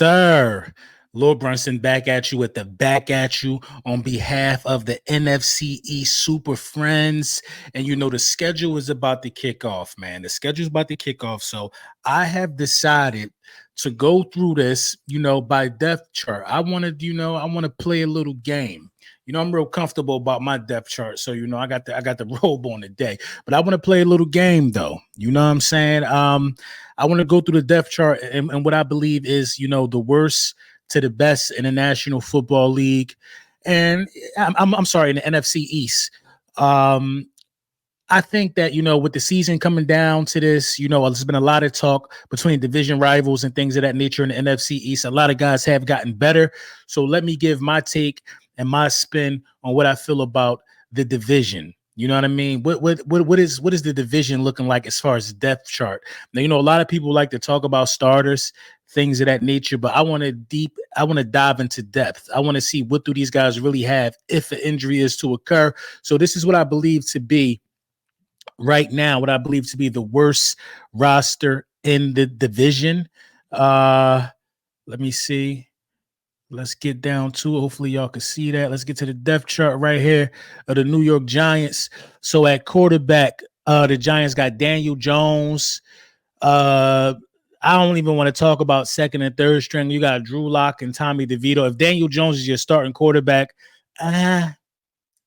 sir. Lord Brunson back at you with the back at you on behalf of the NFC East Super Friends. And you know, the schedule is about to kick off, man. The schedule is about to kick off. So I have decided to go through this, by depth chart. I want to play a little game. I'm real comfortable about my depth chart. So, I got the robe on today, but I want to play a little game though. You know what I'm saying? I want to go through the depth chart and what I believe is, the worst to the best in the National Football League. And I'm sorry, in the NFC East. I think that, with the season coming down to this, there's been a lot of talk between division rivals and things of that nature in the NFC East. A lot of guys have gotten better. So let me give my take and my spin on what I feel about the division. You know what I mean? What is the division looking like as far as the depth chart? Now, a lot of people like to talk about starters, things of that nature, but I want to dive into depth. I want to see what do these guys really have if an injury is to occur. So this is what I believe to be right now, what I believe to be the worst roster in the division. Let me see. Let's get down to it. Hopefully y'all can see that. Let's get to the depth chart right here of the New York Giants. So at quarterback, the Giants got Daniel Jones. I don't even want to talk about second and third string. You got Drew Lock and Tommy DeVito. If Daniel Jones is your starting quarterback, you know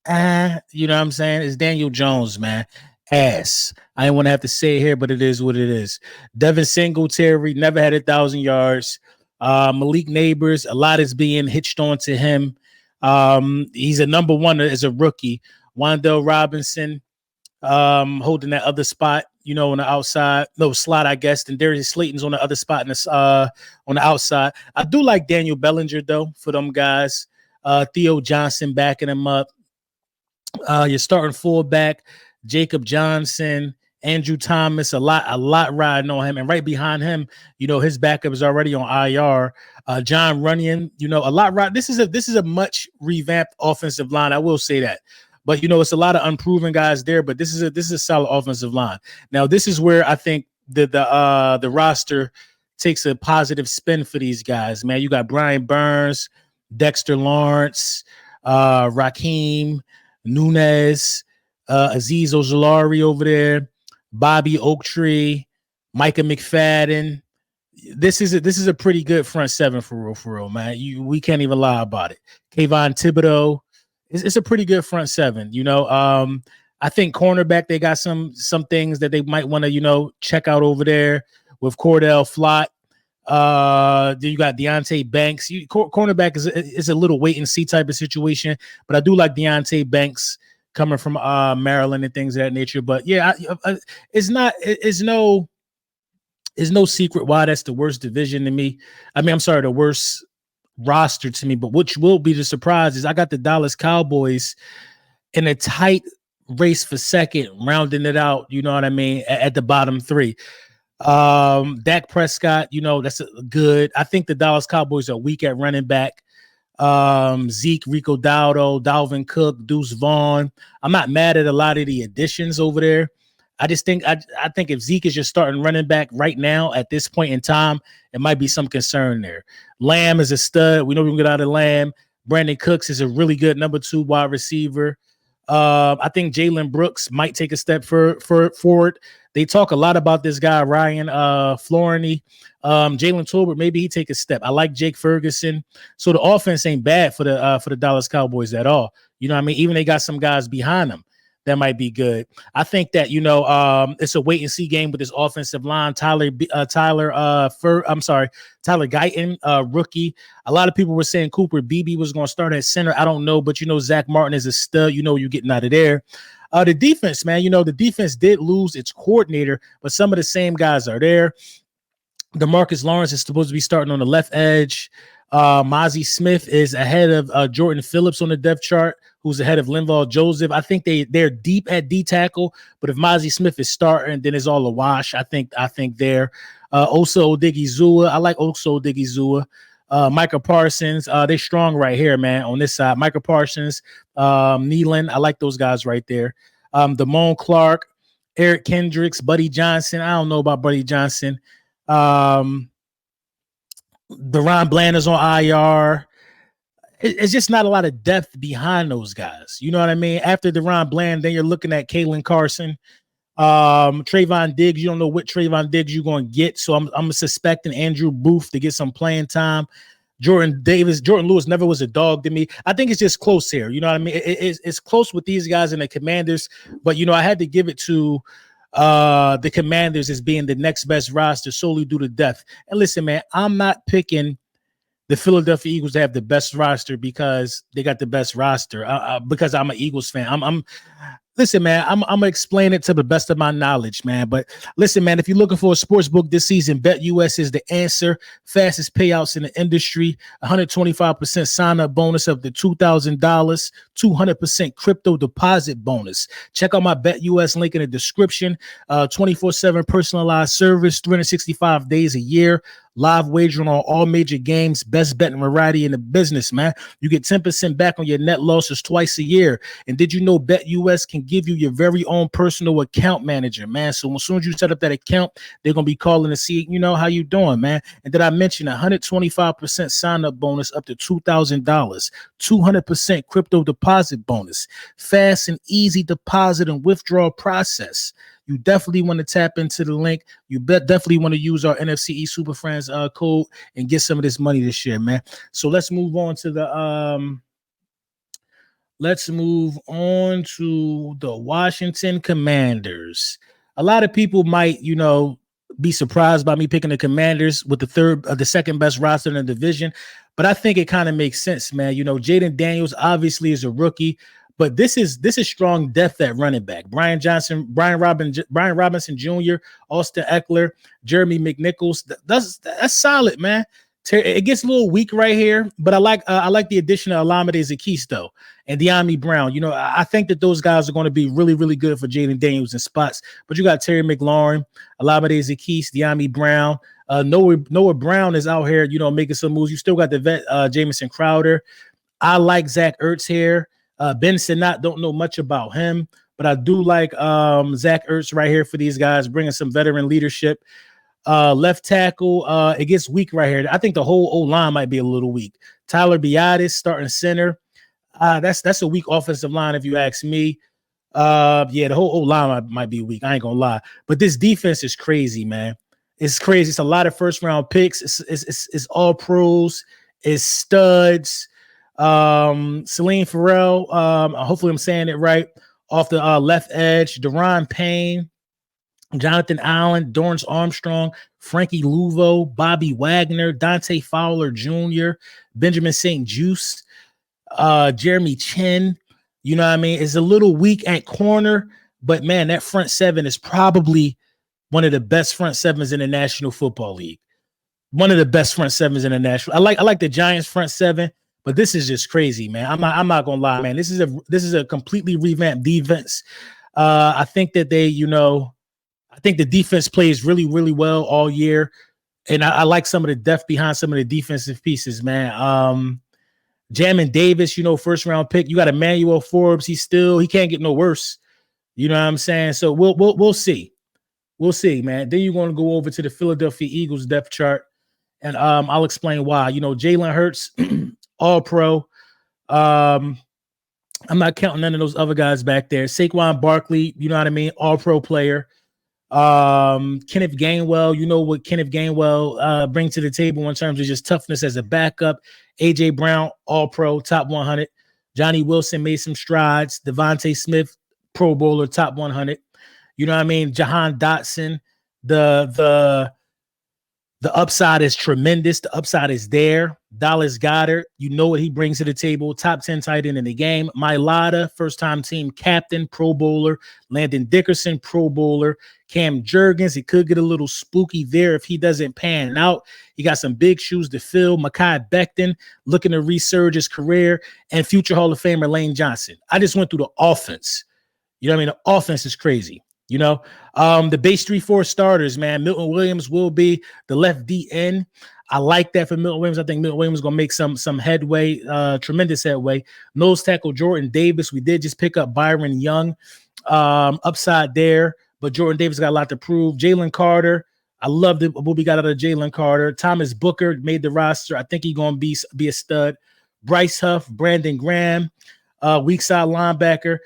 what I'm saying? It's Daniel Jones, man. Ass. I didn't want to have to say it here, but it is what it is. Devin Singletary never had 1,000 yards. Malik Neighbors, a lot is being hitched on to him. He's a number one as a rookie. Wan'Dale Robinson holding that other spot, on the outside. No, slot, I guess. And Darius Slayton's on the other spot on the outside. I do like Daniel Bellinger, though, for them guys. Theo Johnson backing him up. Your starting fullback, Jacob Johnson, Andrew Thomas, a lot riding on him. And right behind him, his backup is already on IR. John Runyon, a lot right. This is a much revamped offensive line. I will say that. But it's a lot of unproven guys there, but this is a solid offensive line. Now, this is where I think the roster takes a positive spin for these guys, man. You got Brian Burns, Dexter Lawrence, Raheem Nunez, Azeez Ojulari over there, Bobby Oaktree, Micah McFadden. This is a pretty good front seven for real, man. We can't even lie about it. Kayvon Thibodeau, it's a pretty good front seven. I think cornerback, they got some things that they might want to check out over there with Cordell Flott. Then you got Deontay Banks. Cornerback is a little wait and see type of situation, but I do like Deontay Banks coming from Maryland and things of that nature. But yeah, it's no secret why that's the worst division to me. The worst roster to me. But which will be the surprise is I got the Dallas Cowboys in a tight race for second, rounding it out. You know what I mean? At the bottom three. Dak Prescott, that's good. I think the Dallas Cowboys are weak at running back. Zeke, Rico Dowdle, Dalvin Cook, Deuce Vaughn. I'm not mad at a lot of the additions over there. I just think I think if Zeke is your starting running back right now at this point in time, it might be some concern there. Lamb is a stud. We know we can get out of Lamb. Brandon Cooks is a really good number 2 wide receiver. I think Jalen Brooks might take a step forward. They talk a lot about this guy, Ryan Floriney. Jalen Tolbert, maybe he take a step. I like Jake Ferguson. So the offense ain't bad for the Dallas Cowboys at all. You know what I mean? Even they got some guys behind them that might be good. I think that, it's a wait and see game with this offensive line. Tyler Guyton, rookie. A lot of people were saying Cooper Beebe was going to start at center. I don't know, but Zach Martin is a stud. You're getting out of there. The defense, man, the defense did lose its coordinator, but some of the same guys are there. DeMarcus Lawrence is supposed to be starting on the left edge. Mozzie Smith is ahead of Jordan Phillips on the depth chart, who's ahead of Linval Joseph. I think they're deep at D tackle, but if Mozzie Smith is starting, then it's all a wash. I think there. Osa Odigizua, I like Osa Odigizua. Micah Parsons, they're strong right here, man, on this side. Micah Parsons, Nealon, I like those guys right there. Damone Clark, Eric Kendricks, Buddy Johnson. I don't know about Buddy Johnson. Deron Bland is on IR. It's just not a lot of depth behind those guys. You know what I mean? After Deron Bland, then you're looking at Kalen Carson, Trayvon Diggs. You don't know what Trayvon Diggs you're going to get. So I'm suspecting Andrew Booth to get some playing time. Jordan Lewis never was a dog to me. I think it's just close here. You know what I mean? It's close with these guys and the Commanders. But, I had to give it to the Commanders as being the next best roster solely due to depth. And listen, man, I'm not picking the Philadelphia Eagles to have the best roster because they got the best roster. Because I'm an Eagles fan. Listen, man, I'm gonna explain it to the best of my knowledge, man. But listen, man, if you're looking for a sports book this season, BetUS is the answer. Fastest payouts in the industry, 125% sign-up bonus up to $2,000, 200% crypto deposit bonus. Check out my BetUS link in the description. 24/7 personalized service, 365 days a year. Live wagering on all major games, best betting variety in the business, man. You get 10% back on your net losses twice a year. And did you know BetUS can give you your very own personal account manager, man? So as soon as you set up that account, they're going to be calling to see, how you doing, man. And did I mention 125% sign-up bonus up to $2,000, 200% crypto deposit bonus, fast and easy deposit and withdrawal process. You definitely want to tap into the link. You definitely want to use our NFC East SUPERFRIENDS code and get some of this money this year, man. So let's move on to the Washington Commanders. A lot of people might, be surprised by me picking the Commanders with the second best roster in the division, but I think it kind of makes sense, man. Jaden Daniels obviously is a rookie. But this is strong depth at running back. Brian Robinson Jr., Austin Eckler, Jeremy McNichols. That's solid, man. It gets a little weak right here, but I like the addition of Olamide Zaccheaus though, and De'Ami Brown. I think that those guys are going to be really, really good for Jaden Daniels in spots. But you got Terry McLaurin, Olamide Zaccheaus, De'Ami Brown. Noah Brown is out here, making some moves. You still got the vet Jamison Crowder. I like Zach Ertz here. Ben Sinnott, don't know much about him, but I do like Zach Ertz right here for these guys, bringing some veteran leadership. Left tackle, it gets weak right here. I think the whole O-line might be a little weak. Tyler Biadasz starting center. That's a weak offensive line if you ask me. The whole O-line might be weak. I ain't gonna lie, but this defense is crazy, man. It's crazy. It's a lot of first round picks. It's all pros. It's studs. Celine Farrell, hopefully I'm saying it right, off the left edge. Daron Payne, Jonathan Allen, Dorrance Armstrong, Frankie Luvo, Bobby Wagner, Dante Fowler Jr., Benjamin St. Juste, Jeremy Chin. You know what I mean? It's a little weak at corner, but man, that front seven is probably one of the best front sevens in the National Football League. One of the best front sevens in the National. I like the Giants front seven. But this is just crazy, man. I'm not gonna lie, man. This is a completely revamped defense. I think that I think the defense plays really, really well all year, and I like some of the depth behind some of the defensive pieces, man. Jamin Davis, first round pick. You got Emmanuel Forbes. He can't get no worse. You know what I'm saying? So we'll see. We'll see, man. Then you're going to go over to the Philadelphia Eagles depth chart, and I'll explain why. Jalen Hurts. All pro. I'm not counting none of those other guys back there. Saquon Barkley, you know what I mean? All pro player. Kenneth Gainwell, you know what Kenneth Gainwell brings to the table in terms of just toughness as a backup. AJ Brown, all pro, top 100. Johnny Wilson made some strides. Devontae Smith, Pro Bowler, top 100. You know what I mean? Jahan Dotson, the upside is tremendous. The upside is there. Dallas Goedert, you know what he brings to the table. Top 10 tight end in the game. Mailata, first-time team captain, Pro Bowler. Landon Dickerson, Pro Bowler. Cam Jurgens, it could get a little spooky there if he doesn't pan out. He got some big shoes to fill. Mekhi Becton looking to resurge his career. And future Hall of Famer Lane Johnson. I just went through the offense. You know what I mean? The offense is crazy. The base 3-4 starters, man. Milton Williams will be the left DN. I like that for Milton Williams. I think Milton Williams is going to make some headway, tremendous headway. Nose tackle Jordan Davis. We did just pick up Byron Young, upside there, but Jordan Davis got a lot to prove. Jalen Carter, I loved it. What we got out of Jalen Carter. Thomas Booker made the roster. I think he's going to be a stud. Bryce Huff, Brandon Graham, weak side linebacker.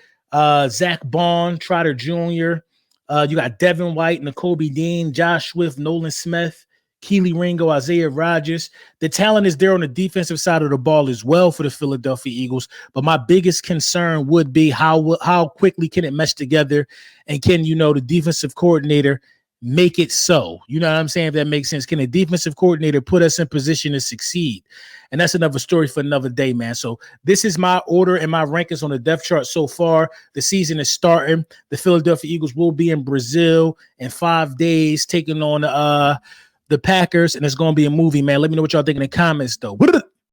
Zach Bond, Trotter Jr. You got Devin White, Nakobe Dean, Josh Swift, Nolan Smith, Keely Ringo, Isaiah Rodgers. The talent is there on the defensive side of the ball as well for the Philadelphia Eagles. But my biggest concern would be how quickly can it mesh together, and can, the defensive coordinator make it so? You know what I'm saying? If that makes sense. Can a defensive coordinator put us in position to succeed? And that's another story for another day, man. So this is my order and my rankings on the depth chart so far. The season is starting. The Philadelphia Eagles will be in Brazil in 5 days taking on the Packers, and it's going to be a movie, man. Let me know what y'all think in the comments, though.